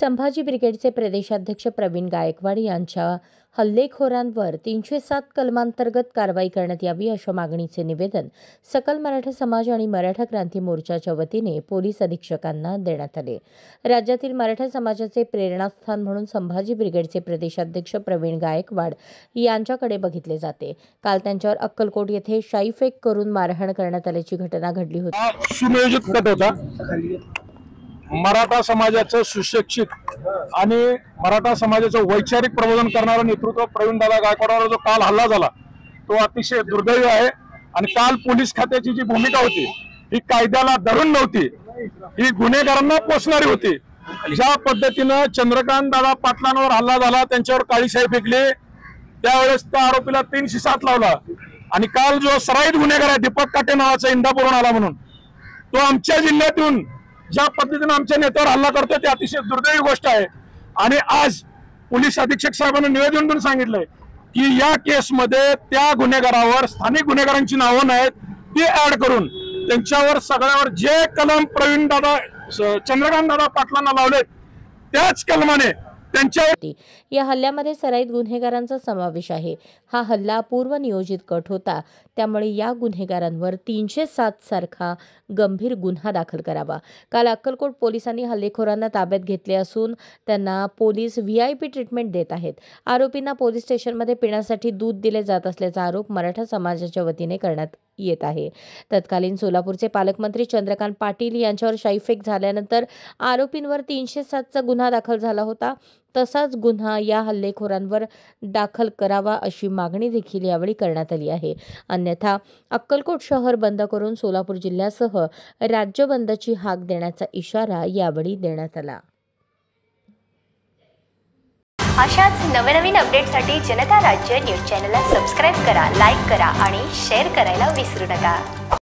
संभाजी ब्रिगेडचे प्रदेशाध्यक्ष प्रवीण गायकवाड यांच्या हल्लेखोरांवर 307 कलमांतर्गत कारवाई करण्यात यावी अशा मागणीचे निवेदन सकल मराठा समाज आणि मराठा क्रांती मोर्चाच्या वतीने पोलीस अधीक्षकांना देण्यात आले। राज्यातील मराठा समाजाचे प्रेरणास्थान म्हणून संभाजी ब्रिगेडचे प्रदेशाध्यक्ष प्रवीण गायकवाड यांच्याकडे बघितले जाते। काल त्यांच्यावर अक्कलकोट येथे शाईफेक करून मारहाण करण्यात आल्याची घटना घडली होती। सुनियोजित कट होता। मराठा समाजाचं सुशिक्षित आणि मराठा समाजाचं वैचारिक प्रबोधन करणारं नेतृत्व प्रवीण दादा गायकवाडांवर जो काल हल्ला झाला तो अतिशय दुर्दैवी आहे। आणि काल पोलीस खात्याची जी भूमिका होती ही कायद्याला धरून नव्हती, ही गुन्हेगारांना पोचणारी होती। ज्या पद्धतीनं चंद्रकांत दादा पाटलांवर हल्ला झाला, त्यांच्यावर काळी शाई फेकली, त्यावेळेस त्या आरोपीला 307 लावला। आणि काल जो सराईत गुन्हेगार आहे दीपक काटे नावाचा इंदापूरहून आला म्हणून तो आमच्या जिल्ह्यातून ज्या पद्धतीने आमच्या नेत्यावर हल्ला करतो ते अतिशय दुर्दैवी गोष्ट आहे। आणि आज पोलीस अधीक्षक साहेबांनी निवेदन पण सांगितलंय की या केसमध्ये त्या गुन्हेगारावर स्थानिक गुन्हेगारांची नावं नाहीत ती ऍड करून त्यांच्यावर सगळ्यावर जे कलम प्रवीण दादा चंद्रकांत दादा पाटलांना लावले त्याच कलमाने त्यांच्यावर या हल्ल्यामध्ये सराईत गुन्हेगारांचा समावेश आहे। हा हल्ला पूर्वनियोजित कट होता, त्यामुळे या गुन्हेगारांवर 307 सारखा गंभीर गुन्हा दाखल करावा। काल अक्कलकोट पोलिसांनी हल्लेखोरांना ताब्यात घेतले असून त्यांना पोलीस VIP ट्रीटमेंट देत आहेत। आरोपींना पोलीस स्टेशनमध्ये पिण्यासाठी दूध दिले जात असल्याचा आरोप मराठा समाजाच्या वतीने करण्यात येत आहे। तत्कालीन सोलापूरचे पालकमंत्री चंद्रकांत पाटील यांच्यावर शाईफेक झाल्यानंतर आरोपींवर 307चा गुन्हा दाखल झाला होता। तसाच गुन्हा या हल्लेखोरांवर दाखल करावा अशी मागणी देखील यावेळी करण्यात आली आहे। अन्यथा अक्कलकोट शहर बंद करून सोलापूर जिल्ह्यासह राज्य बंदची हाक देण्याचा इशारा यावेळी देण्यात आला। अशाच नवनवीन अपडेटसाठी जनता राज्य न्यूज चॅनलला सबस्क्राईब करा, लाईक करा आणि शेअर करायला विसरू नका।